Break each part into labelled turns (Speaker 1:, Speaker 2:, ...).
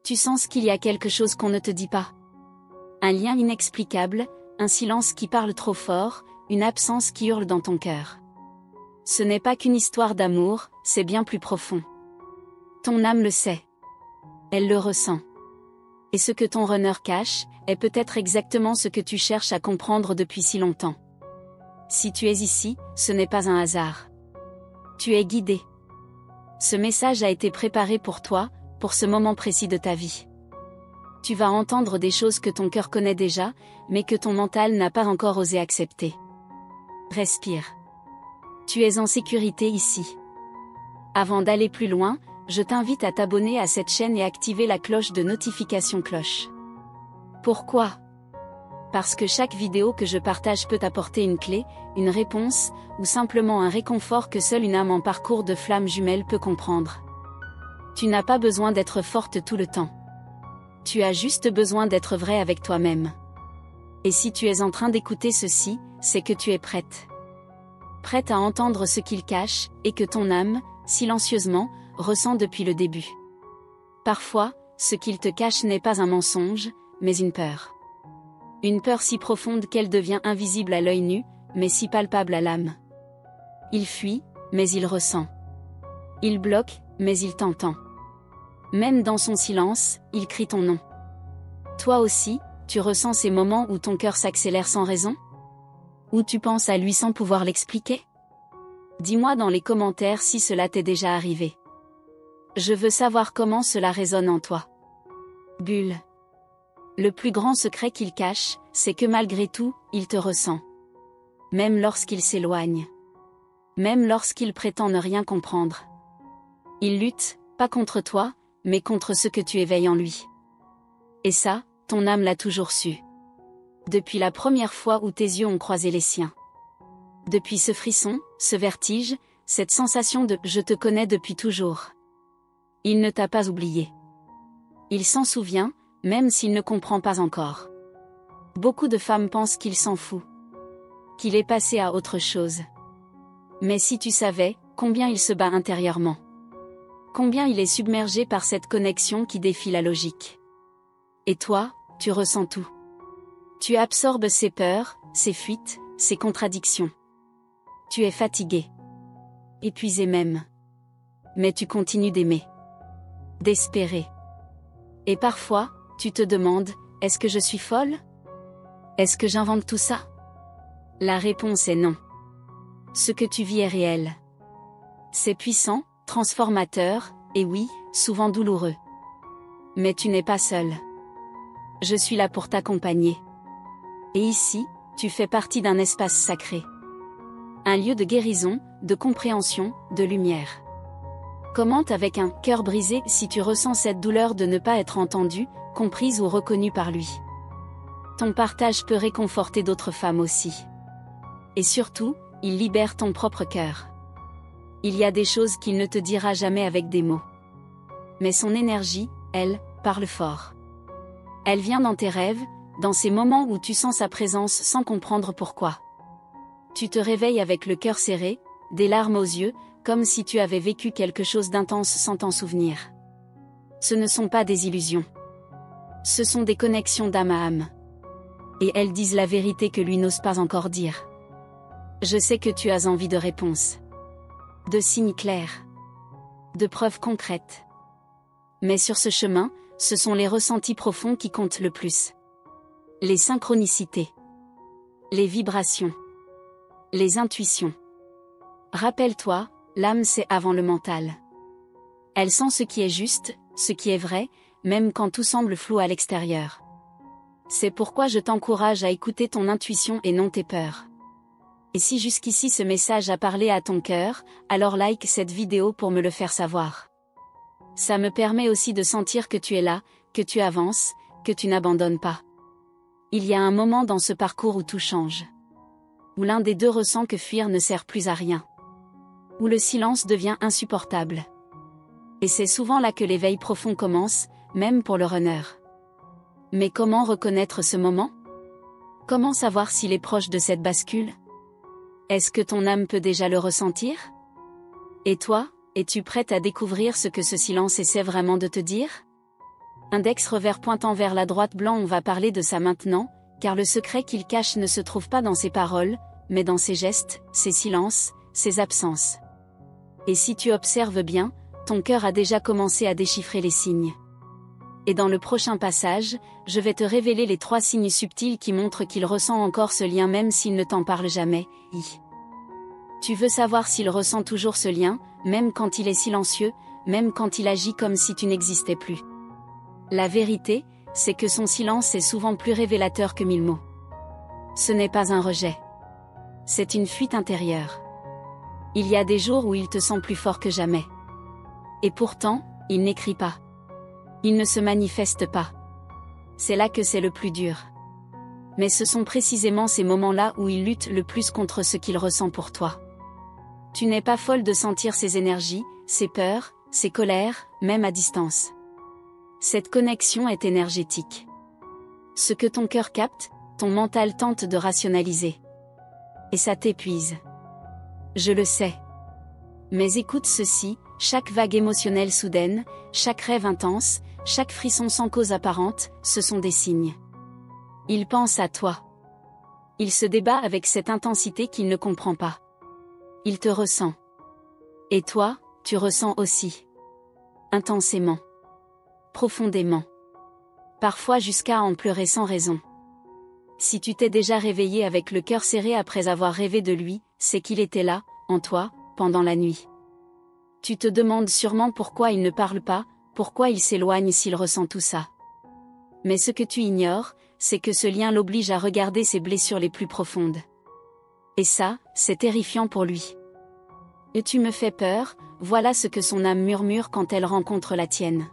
Speaker 1: Tu sens qu'il y a quelque chose qu'on ne te dit pas. Un lien inexplicable, un silence qui parle trop fort, une absence qui hurle dans ton cœur. Ce n'est pas qu'une histoire d'amour, c'est bien plus profond. Ton âme le sait. Elle le ressent. Et ce que ton runner cache, est peut-être exactement ce que tu cherches à comprendre depuis si longtemps. Si tu es ici, ce n'est pas un hasard. Tu es guidé. Ce message a été préparé pour toi, pour ce moment précis de ta vie. Tu vas entendre des choses que ton cœur connaît déjà, mais que ton mental n'a pas encore osé accepter. Respire. Tu es en sécurité ici. Avant d'aller plus loin, je t'invite à t'abonner à cette chaîne et activer la cloche de notification cloche. Pourquoi ? Parce que chaque vidéo que je partage peut apporter une clé, une réponse, ou simplement un réconfort que seule une âme en parcours de flammes jumelles peut comprendre. Tu n'as pas besoin d'être forte tout le temps. Tu as juste besoin d'être vrai avec toi-même. Et si tu es en train d'écouter ceci, c'est que tu es prête. Prête à entendre ce qu'il cache, et que ton âme, silencieusement, ressent depuis le début. Parfois, ce qu'il te cache n'est pas un mensonge, mais une peur. Une peur si profonde qu'elle devient invisible à l'œil nu, mais si palpable à l'âme. Il fuit, mais il ressent. Il bloque, mais il t'entend. Même dans son silence, il crie ton nom. Toi aussi, tu ressens ces moments où ton cœur s'accélère sans raison ? Où tu penses à lui sans pouvoir l'expliquer ? Dis-moi dans les commentaires si cela t'est déjà arrivé. Je veux savoir comment cela résonne en toi. Bulle. Le plus grand secret qu'il cache, c'est que malgré tout, il te ressent. Même lorsqu'il s'éloigne. Même lorsqu'il prétend ne rien comprendre. Il lutte, pas contre toi, mais contre ce que tu éveilles en lui. Et ça, ton âme l'a toujours su. Depuis la première fois où tes yeux ont croisé les siens. Depuis ce frisson, ce vertige, cette sensation de « je te connais depuis toujours ». Il ne t'a pas oublié. Il s'en souvient, même s'il ne comprend pas encore. Beaucoup de femmes pensent qu'il s'en fout. Qu'il est passé à autre chose. Mais si tu savais, combien il se bat intérieurement. Combien il est submergé par cette connexion qui défie la logique. Et toi, tu ressens tout. Tu absorbes ses peurs, ses fuites, ses contradictions. Tu es fatigué. Épuisé même. Mais tu continues d'aimer. D'espérer. Et parfois, tu te demandes, est-ce que je suis folle ? Est-ce que j'invente tout ça ? La réponse est non. Ce que tu vis est réel. C'est puissant, transformateur, et oui, souvent douloureux. Mais tu n'es pas seul. Je suis là pour t'accompagner. Et ici, tu fais partie d'un espace sacré. Un lieu de guérison, de compréhension, de lumière. Commente avec un cœur brisé si tu ressens cette douleur de ne pas être entendue, comprise ou reconnue par lui. Ton partage peut réconforter d'autres femmes aussi. Et surtout, il libère ton propre cœur. Il y a des choses qu'il ne te dira jamais avec des mots. Mais son énergie, elle, parle fort. Elle vient dans tes rêves, dans ces moments où tu sens sa présence sans comprendre pourquoi. Tu te réveilles avec le cœur serré, des larmes aux yeux, comme si tu avais vécu quelque chose d'intense sans t'en souvenir. Ce ne sont pas des illusions. Ce sont des connexions d'âme à âme. Et elles disent la vérité que lui n'ose pas encore dire. Je sais que tu as envie de réponses. De signes clairs. De preuves concrètes. Mais sur ce chemin, ce sont les ressentis profonds qui comptent le plus. Les synchronicités. Les vibrations. Les intuitions. Rappelle-toi, l'âme c'est avant le mental. Elle sent ce qui est juste, ce qui est vrai, même quand tout semble flou à l'extérieur. C'est pourquoi je t'encourage à écouter ton intuition et non tes peurs. Et si jusqu'ici ce message a parlé à ton cœur, alors like cette vidéo pour me le faire savoir. Ça me permet aussi de sentir que tu es là, que tu avances, que tu n'abandonnes pas. Il y a un moment dans ce parcours où tout change. Où l'un des deux ressent que fuir ne sert plus à rien. Où le silence devient insupportable. Et c'est souvent là que l'éveil profond commence, même pour le runner. Mais comment reconnaître ce moment ? Comment savoir s'il est proche de cette bascule ? Est-ce que ton âme peut déjà le ressentir ? Et toi, es-tu prête à découvrir ce que ce silence essaie vraiment de te dire ? Index revers pointant vers la droite blanc. On va parler de ça maintenant, car le secret qu'il cache ne se trouve pas dans ses paroles, mais dans ses gestes, ses silences, ses absences. Et si tu observes bien, ton cœur a déjà commencé à déchiffrer les signes. Et dans le prochain passage, je vais te révéler les 3 signes subtils qui montrent qu'il ressent encore ce lien même s'il ne t'en parle jamais. Tu veux savoir s'il ressent toujours ce lien, même quand il est silencieux, même quand il agit comme si tu n'existais plus. La vérité, c'est que son silence est souvent plus révélateur que 1000 mots. Ce n'est pas un rejet. C'est une fuite intérieure. Il y a des jours où il te sent plus fort que jamais. Et pourtant, il n'écrit pas. Il ne se manifeste pas. C'est là que c'est le plus dur. Mais ce sont précisément ces moments-là où il lutte le plus contre ce qu'il ressent pour toi. Tu n'es pas folle de sentir ses énergies, ses peurs, ses colères, même à distance. Cette connexion est énergétique. Ce que ton cœur capte, ton mental tente de rationaliser. Et ça t'épuise. Je le sais. Mais écoute ceci, chaque vague émotionnelle soudaine, chaque rêve intense, chaque frisson sans cause apparente, ce sont des signes. Il pense à toi. Il se débat avec cette intensité qu'il ne comprend pas. Il te ressent. Et toi, tu ressens aussi. Intensément. Profondément. Parfois jusqu'à en pleurer sans raison. Si tu t'es déjà réveillé avec le cœur serré après avoir rêvé de lui, c'est qu'il était là, en toi, pendant la nuit. Tu te demandes sûrement pourquoi il ne parle pas, pourquoi il s'éloigne s'il ressent tout ça. Mais ce que tu ignores, c'est que ce lien l'oblige à regarder ses blessures les plus profondes. Et ça, c'est terrifiant pour lui. Et tu me fais peur, voilà ce que son âme murmure quand elle rencontre la tienne.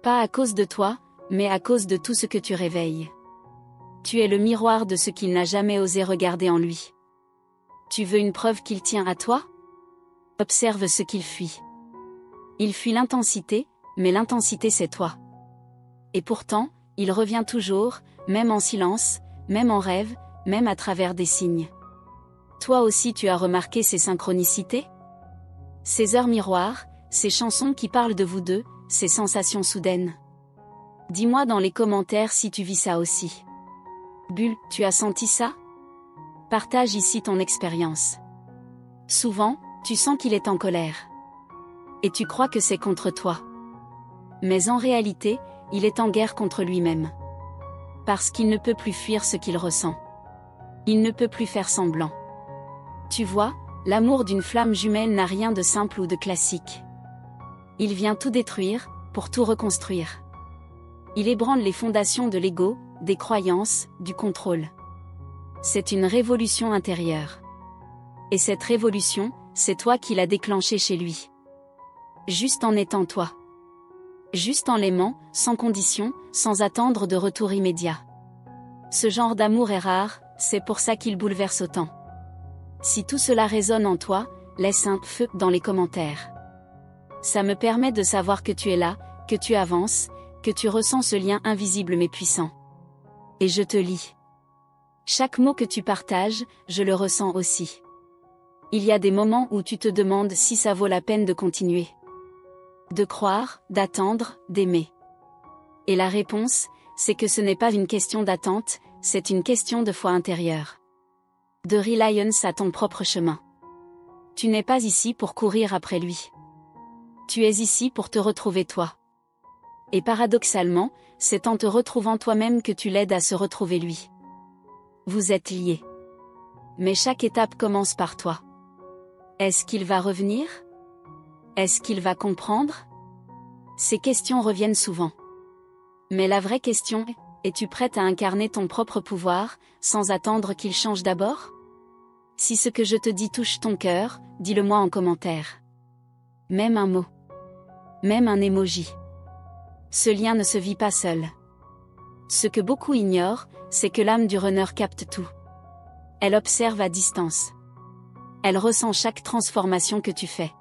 Speaker 1: Pas à cause de toi, mais à cause de tout ce que tu réveilles. Tu es le miroir de ce qu'il n'a jamais osé regarder en lui. Tu veux une preuve qu'il tient à toi? Observe ce qu'il fuit. Il fuit l'intensité, mais l'intensité c'est toi. Et pourtant, il revient toujours, même en silence, même en rêve, même à travers des signes. Toi aussi tu as remarqué ces synchronicités? Ces heures miroirs, ces chansons qui parlent de vous deux, ces sensations soudaines. Dis-moi dans les commentaires si tu vis ça aussi. Bulle, tu as senti ça? Partage ici ton expérience. Souvent, tu sens qu'il est en colère. Et tu crois que c'est contre toi. Mais en réalité, il est en guerre contre lui-même. Parce qu'il ne peut plus fuir ce qu'il ressent. Il ne peut plus faire semblant. Tu vois, l'amour d'une flamme jumelle n'a rien de simple ou de classique. Il vient tout détruire, pour tout reconstruire. Il ébranle les fondations de l'ego, des croyances, du contrôle. C'est une révolution intérieure. Et cette révolution, c'est toi qui l'as déclenchée chez lui. Juste en étant toi. Juste en l'aimant, sans condition, sans attendre de retour immédiat. Ce genre d'amour est rare, c'est pour ça qu'il bouleverse autant. Si tout cela résonne en toi, laisse un feu dans les commentaires. Ça me permet de savoir que tu es là, que tu avances, que tu ressens ce lien invisible mais puissant. Et je te lis. Chaque mot que tu partages, je le ressens aussi. Il y a des moments où tu te demandes si ça vaut la peine de continuer. De croire, d'attendre, d'aimer. Et la réponse, c'est que ce n'est pas une question d'attente, c'est une question de foi intérieure. De reliance à ton propre chemin. Tu n'es pas ici pour courir après lui. Tu es ici pour te retrouver toi. Et paradoxalement, c'est en te retrouvant toi-même que tu l'aides à se retrouver lui. Vous êtes liés. Mais chaque étape commence par toi. Est-ce qu'il va revenir? Est-ce qu'il va comprendre? Ces questions reviennent souvent. Mais la vraie question est, es-tu prête à incarner ton propre pouvoir, sans attendre qu'il change d'abord? Si ce que je te dis touche ton cœur, dis-le-moi en commentaire. Même un mot. Même un emoji. Ce lien ne se vit pas seul. Ce que beaucoup ignorent, c'est que l'âme du runner capte tout. Elle observe à distance. Elle ressent chaque transformation que tu fais.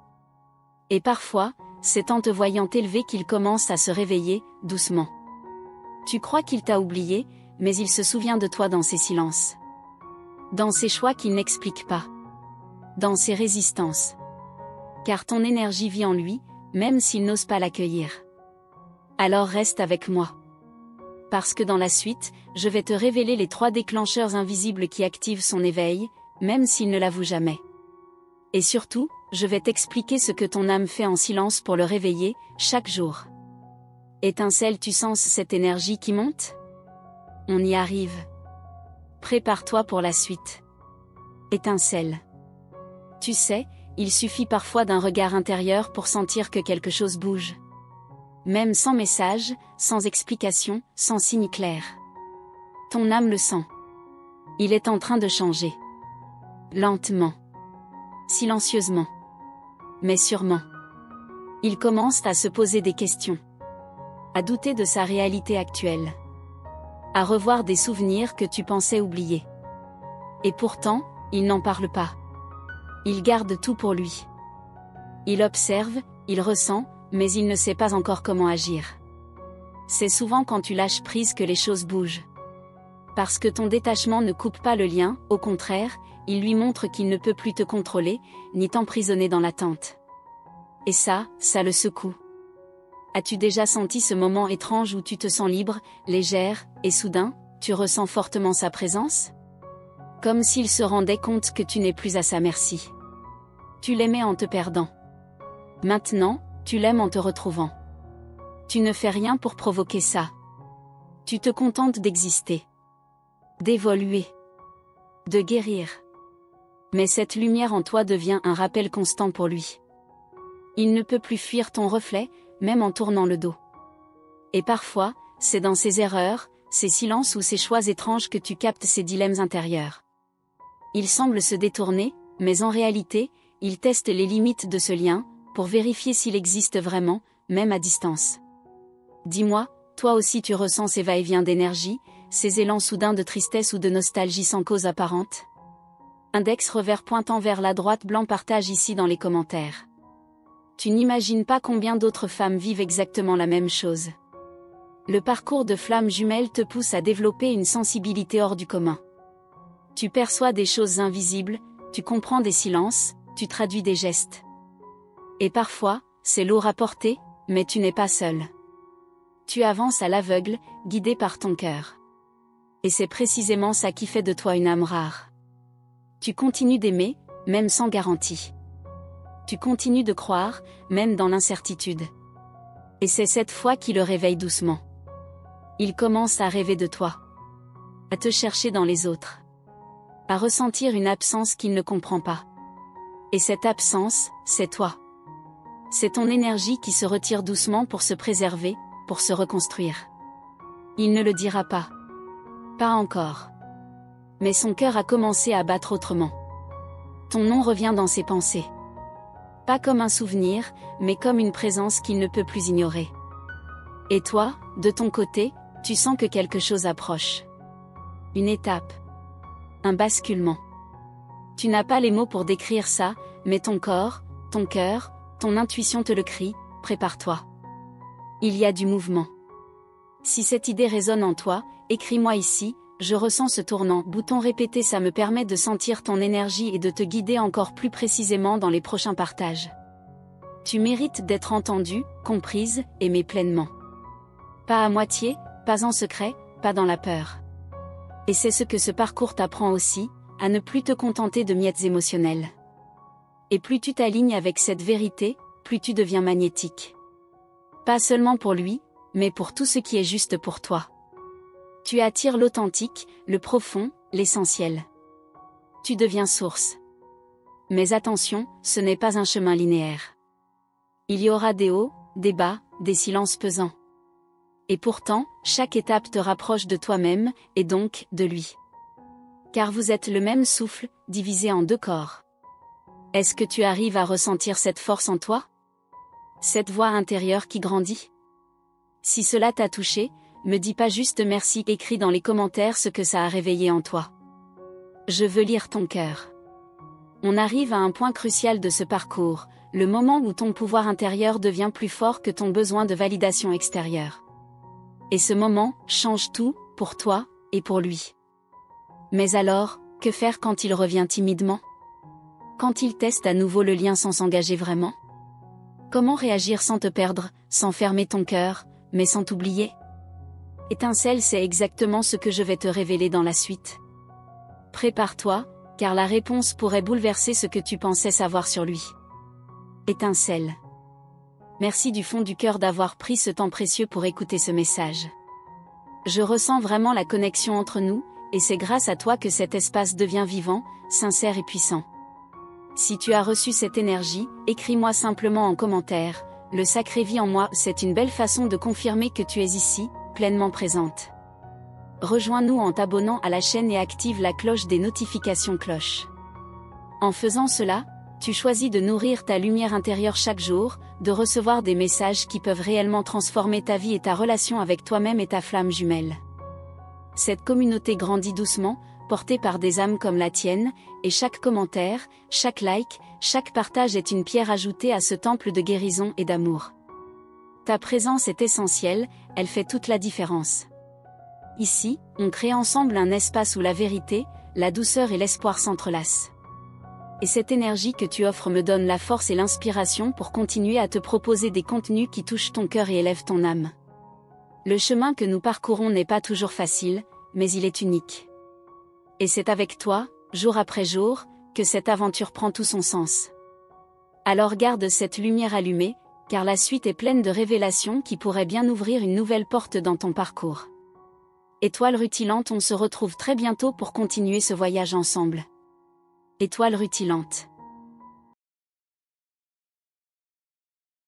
Speaker 1: Et parfois, c'est en te voyant t'élever qu'il commence à se réveiller, doucement. Tu crois qu'il t'a oublié, mais il se souvient de toi dans ses silences. Dans ses choix qu'il n'explique pas. Dans ses résistances. Car ton énergie vit en lui, même s'il n'ose pas l'accueillir. Alors reste avec moi. Parce que dans la suite, je vais te révéler les 3 déclencheurs invisibles qui activent son éveil, même s'il ne l'avoue jamais. Et surtout, je vais t'expliquer ce que ton âme fait en silence pour le réveiller, chaque jour. Étincelle, tu sens cette énergie qui monte? On y arrive. Prépare-toi pour la suite. Étincelle. Tu sais, il suffit parfois d'un regard intérieur pour sentir que quelque chose bouge. Même sans message, sans explication, sans signe clair. Ton âme le sent. Il est en train de changer. Lentement. Silencieusement. Mais sûrement. Il commence à se poser des questions. À douter de sa réalité actuelle. À revoir des souvenirs que tu pensais oublier. Et pourtant, il n'en parle pas. Il garde tout pour lui. Il observe, il ressent, mais il ne sait pas encore comment agir. C'est souvent quand tu lâches prise que les choses bougent. Parce que ton détachement ne coupe pas le lien, au contraire, il lui montre qu'il ne peut plus te contrôler, ni t'emprisonner dans l'attente. Et ça le secoue. As-tu déjà senti ce moment étrange où tu te sens libre, légère, et soudain, tu ressens fortement sa présence? Comme s'il se rendait compte que tu n'es plus à sa merci. Tu l'aimais en te perdant. Maintenant, tu l'aimes en te retrouvant. Tu ne fais rien pour provoquer ça. Tu te contentes d'exister. D'évoluer. De guérir. Mais cette lumière en toi devient un rappel constant pour lui. Il ne peut plus fuir ton reflet, même en tournant le dos. Et parfois, c'est dans ces erreurs, ces silences ou ces choix étranges que tu captes ces dilemmes intérieurs. Il semble se détourner, mais en réalité, il teste les limites de ce lien, pour vérifier s'il existe vraiment, même à distance. Dis-moi, toi aussi tu ressens ces va-et-vient d'énergie, ces élans soudains de tristesse ou de nostalgie sans cause apparente? Index revers pointant vers la droite blanc partage ici dans les commentaires. Tu n'imagines pas combien d'autres femmes vivent exactement la même chose. Le parcours de flamme jumelle te pousse à développer une sensibilité hors du commun. Tu perçois des choses invisibles, tu comprends des silences, tu traduis des gestes. Et parfois, c'est lourd à porter, mais tu n'es pas seul. Tu avances à l'aveugle, guidé par ton cœur. Et c'est précisément ça qui fait de toi une âme rare. Tu continues d'aimer, même sans garantie. Tu continues de croire, même dans l'incertitude. Et c'est cette foi qui le réveille doucement. Il commence à rêver de toi. À te chercher dans les autres. À ressentir une absence qu'il ne comprend pas. Et cette absence, c'est toi. C'est ton énergie qui se retire doucement pour se préserver, pour se reconstruire. Il ne le dira pas. Pas encore. Mais son cœur a commencé à battre autrement. Ton nom revient dans ses pensées. Pas comme un souvenir, mais comme une présence qu'il ne peut plus ignorer. Et toi, de ton côté, tu sens que quelque chose approche. Une étape. Un basculement. Tu n'as pas les mots pour décrire ça, mais ton corps, ton cœur, ton intuition te le crie, prépare-toi. Il y a du mouvement. Si cette idée résonne en toi, écris-moi ici, je ressens ce tournant. Bouton répété, ça me permet de sentir ton énergie et de te guider encore plus précisément dans les prochains partages. Tu mérites d'être entendue, comprise, aimée pleinement. Pas à moitié, pas en secret, pas dans la peur. Et c'est ce que ce parcours t'apprend aussi, à ne plus te contenter de miettes émotionnelles. Et plus tu t'alignes avec cette vérité, plus tu deviens magnétique. Pas seulement pour lui, mais pour tout ce qui est juste pour toi. Tu attires l'authentique, le profond, l'essentiel. Tu deviens source. Mais attention, ce n'est pas un chemin linéaire. Il y aura des hauts, des bas, des silences pesants. Et pourtant, chaque étape te rapproche de toi-même, et donc, de lui. Car vous êtes le même souffle, divisé en 2 corps. Est-ce que tu arrives à ressentir cette force en toi? Cette voix intérieure qui grandit? Si cela t'a touché, me dis pas juste merci, écris dans les commentaires ce que ça a réveillé en toi. Je veux lire ton cœur. On arrive à un point crucial de ce parcours, le moment où ton pouvoir intérieur devient plus fort que ton besoin de validation extérieure. Et ce moment change tout, pour toi, et pour lui. Mais alors, que faire quand il revient timidement? Quand il teste à nouveau le lien sans s'engager vraiment? Comment réagir sans te perdre, sans fermer ton cœur, mais sans t'oublier. Étincelle, c'est exactement ce que je vais te révéler dans la suite. Prépare-toi, car la réponse pourrait bouleverser ce que tu pensais savoir sur lui. Étincelle. Merci du fond du cœur d'avoir pris ce temps précieux pour écouter ce message. Je ressens vraiment la connexion entre nous, et c'est grâce à toi que cet espace devient vivant, sincère et puissant. Si tu as reçu cette énergie, écris-moi simplement en commentaire. Le sacré vit en moi, c'est une belle façon de confirmer que tu es ici, pleinement présente. Rejoins-nous en t'abonnant à la chaîne et active la cloche des notifications cloche. En faisant cela, tu choisis de nourrir ta lumière intérieure chaque jour, de recevoir des messages qui peuvent réellement transformer ta vie et ta relation avec toi-même et ta flamme jumelle. Cette communauté grandit doucement, portée par des âmes comme la tienne, et chaque commentaire, chaque like, chaque partage est une pierre ajoutée à ce temple de guérison et d'amour. Ta présence est essentielle, elle fait toute la différence. Ici, on crée ensemble un espace où la vérité, la douceur et l'espoir s'entrelacent. Et cette énergie que tu offres me donne la force et l'inspiration pour continuer à te proposer des contenus qui touchent ton cœur et élèvent ton âme. Le chemin que nous parcourons n'est pas toujours facile, mais il est unique. Et c'est avec toi, jour après jour, que cette aventure prend tout son sens. Alors garde cette lumière allumée, car la suite est pleine de révélations qui pourraient bien ouvrir une nouvelle porte dans ton parcours. Étoile rutilante, on se retrouve très bientôt pour continuer ce voyage ensemble. Étoile rutilante.